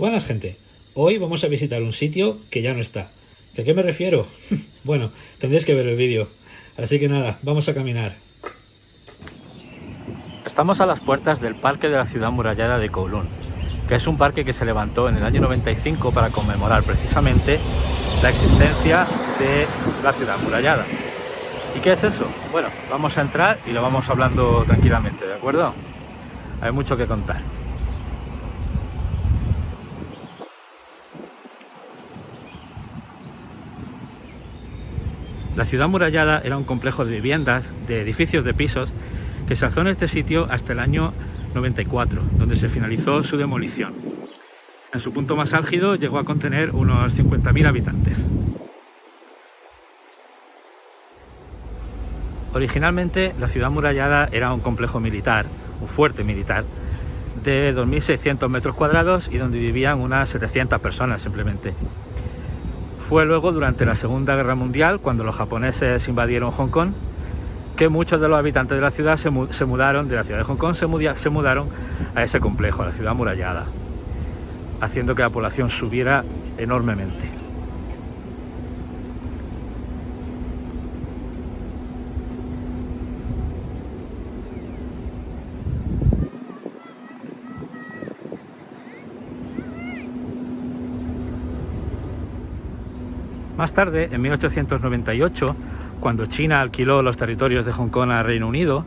Buenas gente, hoy vamos a visitar un sitio que ya no está. ¿A qué me refiero? Bueno, tendréis que ver el vídeo. Así que nada, vamos a caminar. Estamos a las puertas del Parque de la Ciudad Amurallada de Kowloon, que es un parque que se levantó en el año 95 para conmemorar precisamente la existencia de la ciudad amurallada. ¿Y qué es eso? Bueno, vamos a entrar y lo vamos hablando tranquilamente, ¿de acuerdo? Hay mucho que contar. La ciudad amurallada era un complejo de viviendas, de edificios de pisos, que se alzó en este sitio hasta el año 94, donde se finalizó su demolición. En su punto más álgido llegó a contener unos 50.000 habitantes. Originalmente la ciudad amurallada era un complejo militar, un fuerte militar, de 2.600 metros cuadrados y donde vivían unas 700 personas simplemente. Fue luego durante la Segunda Guerra Mundial, cuando los japoneses invadieron Hong Kong, que muchos de los habitantes de la ciudad se mudaron, de la ciudad de Hong Kong, se mudaron a ese complejo, a la ciudad amurallada, haciendo que la población subiera enormemente. Más tarde, en 1898, cuando China alquiló los territorios de Hong Kong al Reino Unido,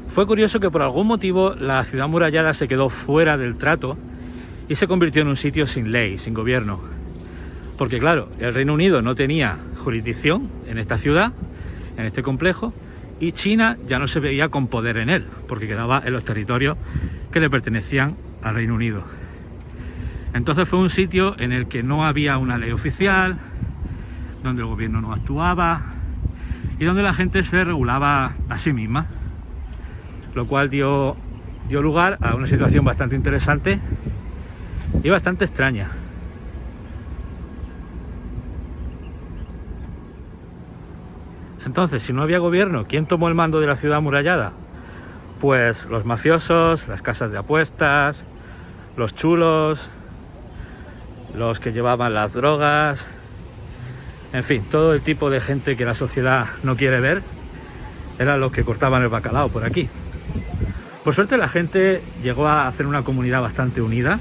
fue curioso que por algún motivo la ciudad amurallada se quedó fuera del trato y se convirtió en un sitio sin ley, sin gobierno. Porque claro, el Reino Unido no tenía jurisdicción en esta ciudad, en este complejo, y China ya no se veía con poder en él, porque quedaba en los territorios que le pertenecían al Reino Unido. Entonces fue un sitio en el que no había una ley oficial, donde el gobierno no actuaba y donde la gente se regulaba a sí misma, lo cual dio lugar a una situación bastante interesante y bastante extraña. Entonces, si no había gobierno, ¿quién tomó el mando de la ciudad amurallada? Pues los mafiosos, las casas de apuestas, los chulos, los que llevaban las drogas. En fin, todo el tipo de gente que la sociedad no quiere ver eran los que cortaban el bacalao por aquí. Por suerte la gente llegó a hacer una comunidad bastante unida,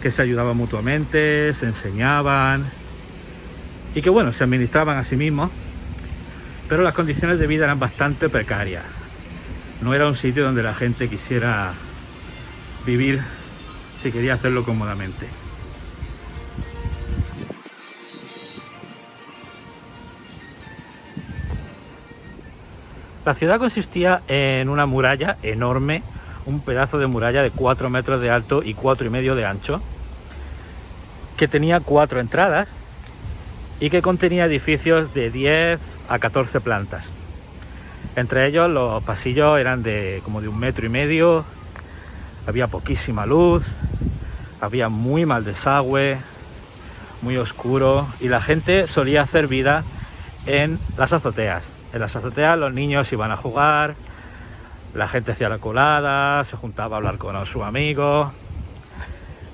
que se ayudaban mutuamente, se enseñaban y que bueno, se administraban a sí mismos, pero las condiciones de vida eran bastante precarias. No era un sitio donde la gente quisiera vivir si quería hacerlo cómodamente. La ciudad consistía en una muralla enorme, un pedazo de muralla de 4 metros de alto y 4,5 de ancho, que tenía 4 entradas y que contenía edificios de 10 a 14 plantas. Entre ellos los pasillos eran como de 1,5 metros, había poquísima luz, había muy mal desagüe, muy oscuro, y la gente solía hacer vida en las azoteas. En las azoteas los niños iban a jugar, la gente hacía la colada, se juntaba a hablar con sus amigos.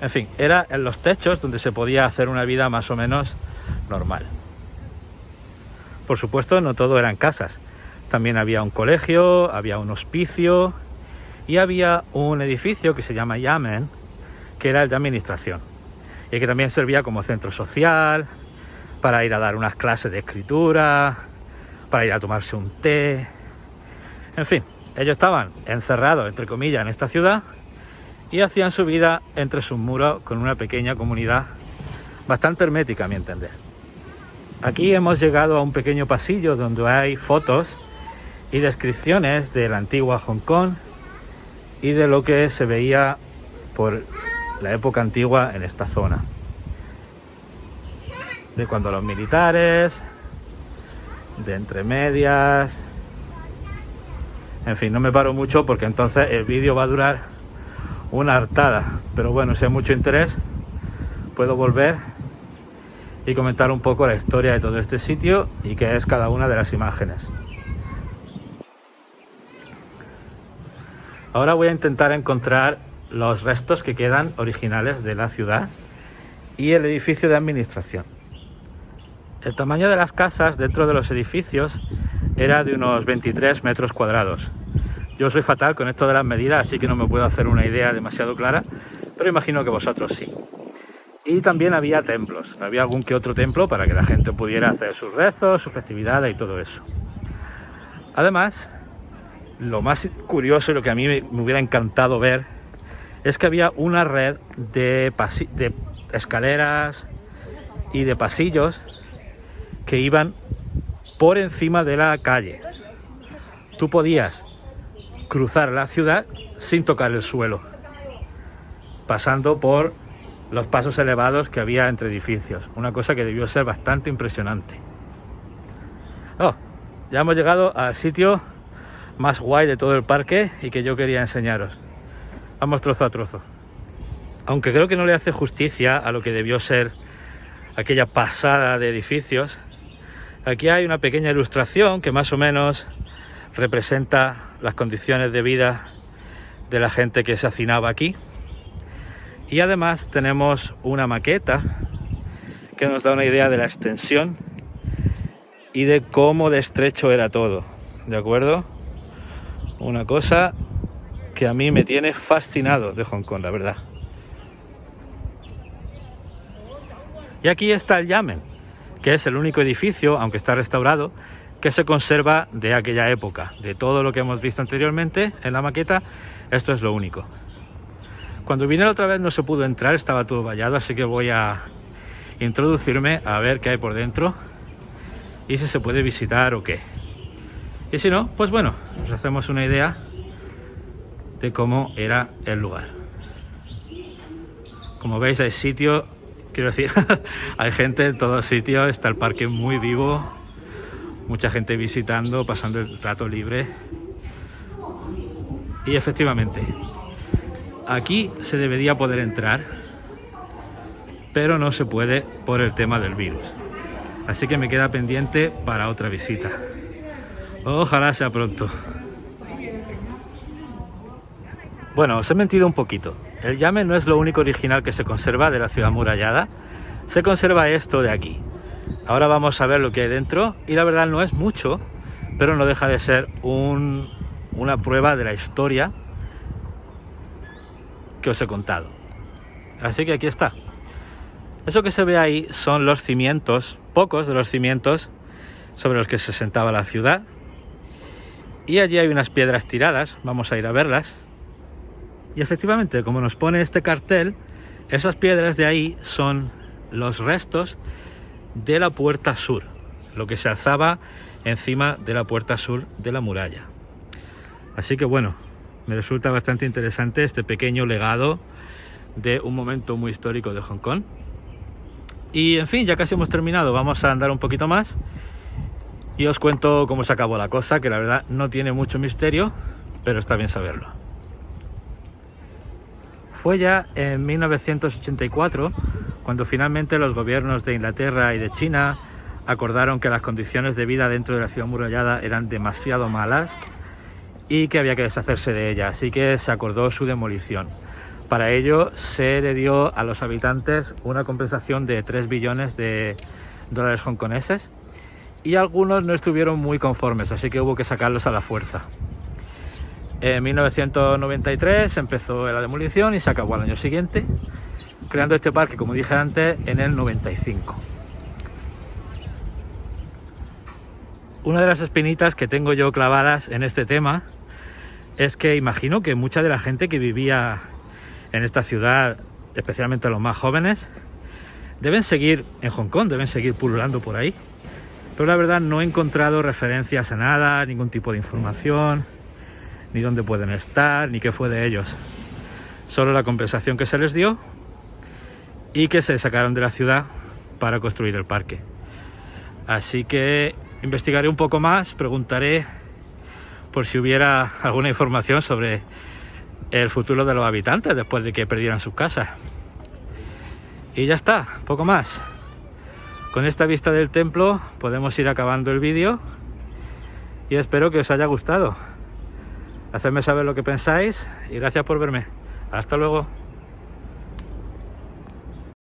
En fin, era en los techos donde se podía hacer una vida más o menos normal. Por supuesto, no todo eran casas. También había un colegio, había un hospicio y había un edificio que se llama Yamen, que era el de administración y que también servía como centro social, para ir a dar unas clases de escritura, para ir a tomarse un té. En fin, ellos estaban encerrados, entre comillas, en esta ciudad y hacían su vida entre sus muros con una pequeña comunidad bastante hermética, a mi entender. Aquí hemos llegado a un pequeño pasillo donde hay fotos y descripciones de la antigua Hong Kong y de lo que se veía por la época antigua en esta zona. De cuando los militares, de entre medias, en fin, no me paro mucho porque entonces el vídeo va a durar una hartada, pero bueno, si hay mucho interés puedo volver y comentar un poco la historia de todo este sitio y qué es cada una de las imágenes. Ahora voy a intentar encontrar los restos que quedan originales de la ciudad y el edificio de administración. El tamaño de las casas dentro de los edificios era de unos 23 metros cuadrados. Yo soy fatal con esto de las medidas, así que no me puedo hacer una idea demasiado clara, pero imagino que vosotros sí. Y también había templos, había algún que otro templo para que la gente pudiera hacer sus rezos, sus festividades y todo eso. Además, lo más curioso y lo que a mí me hubiera encantado ver es que había una red de escaleras y de pasillos que iban por encima de la calle. Tú podías cruzar la ciudad sin tocar el suelo, pasando por los pasos elevados que había entre edificios, una cosa que debió ser bastante impresionante. Oh, ya hemos llegado al sitio más guay de todo el parque y que yo quería enseñaros. Vamos trozo a trozo. Aunque creo que no le hace justicia a lo que debió ser aquella pasada de edificios, aquí hay una pequeña ilustración que más o menos representa las condiciones de vida de la gente que se hacinaba aquí. Y además tenemos una maqueta que nos da una idea de la extensión y de cómo de estrecho era todo, ¿de acuerdo? Una cosa que a mí me tiene fascinado de Hong Kong, la verdad. Y aquí está el Yamen, que es el único edificio, aunque está restaurado, que se conserva de aquella época. De todo lo que hemos visto anteriormente en la maqueta, esto es lo único. Cuando vine la otra vez no se pudo entrar, estaba todo vallado, así que voy a introducirme a ver qué hay por dentro y si se puede visitar o qué. Y si no, pues bueno, nos hacemos una idea de cómo era el lugar. Como veis, hay sitio, quiero decir, hay gente en todos sitios, está el parque muy vivo, mucha gente visitando, pasando el rato libre. Y efectivamente, aquí se debería poder entrar, pero no se puede por el tema del virus. Así que me queda pendiente para otra visita. Ojalá sea pronto. Bueno, os he mentido un poquito. El Yamen no es lo único original que se conserva de la ciudad amurallada. Se conserva esto de aquí. Ahora vamos a ver lo que hay dentro. Y la verdad no es mucho, pero no deja de ser una prueba de la historia que os he contado. Así que aquí está. Eso que se ve ahí son los cimientos, pocos de los cimientos sobre los que se sentaba la ciudad. Y allí hay unas piedras tiradas, vamos a ir a verlas. Y efectivamente, como nos pone este cartel, esas piedras de ahí son los restos de la puerta sur, lo que se alzaba encima de la puerta sur de la muralla. Así que bueno, me resulta bastante interesante este pequeño legado de un momento muy histórico de Hong Kong. Y en fin, ya casi hemos terminado, vamos a andar un poquito más y os cuento cómo se acabó la cosa, que la verdad no tiene mucho misterio, pero está bien saberlo. Fue ya en 1984 cuando finalmente los gobiernos de Inglaterra y de China acordaron que las condiciones de vida dentro de la ciudad amurallada eran demasiado malas y que había que deshacerse de ella, así que se acordó su demolición. Para ello se le dio a los habitantes una compensación de 3 billones de dólares hongkoneses y algunos no estuvieron muy conformes, así que hubo que sacarlos a la fuerza. En 1993 empezó la demolición y se acabó al año siguiente, creando este parque, como dije antes, en el 95. Una de las espinitas que tengo yo clavadas en este tema es que imagino que mucha de la gente que vivía en esta ciudad, especialmente los más jóvenes, deben seguir en Hong Kong, deben seguir pululando por ahí. Pero la verdad no he encontrado referencias a nada, ningún tipo de información, ni dónde pueden estar, ni qué fue de ellos. Solo la compensación que se les dio y que se sacaron de la ciudad para construir el parque. Así que investigaré un poco más, preguntaré por si hubiera alguna información sobre el futuro de los habitantes después de que perdieran sus casas. Y ya está, poco más. Con esta vista del templo podemos ir acabando el vídeo y espero que os haya gustado. Hacedme saber lo que pensáis y gracias por verme. Hasta luego.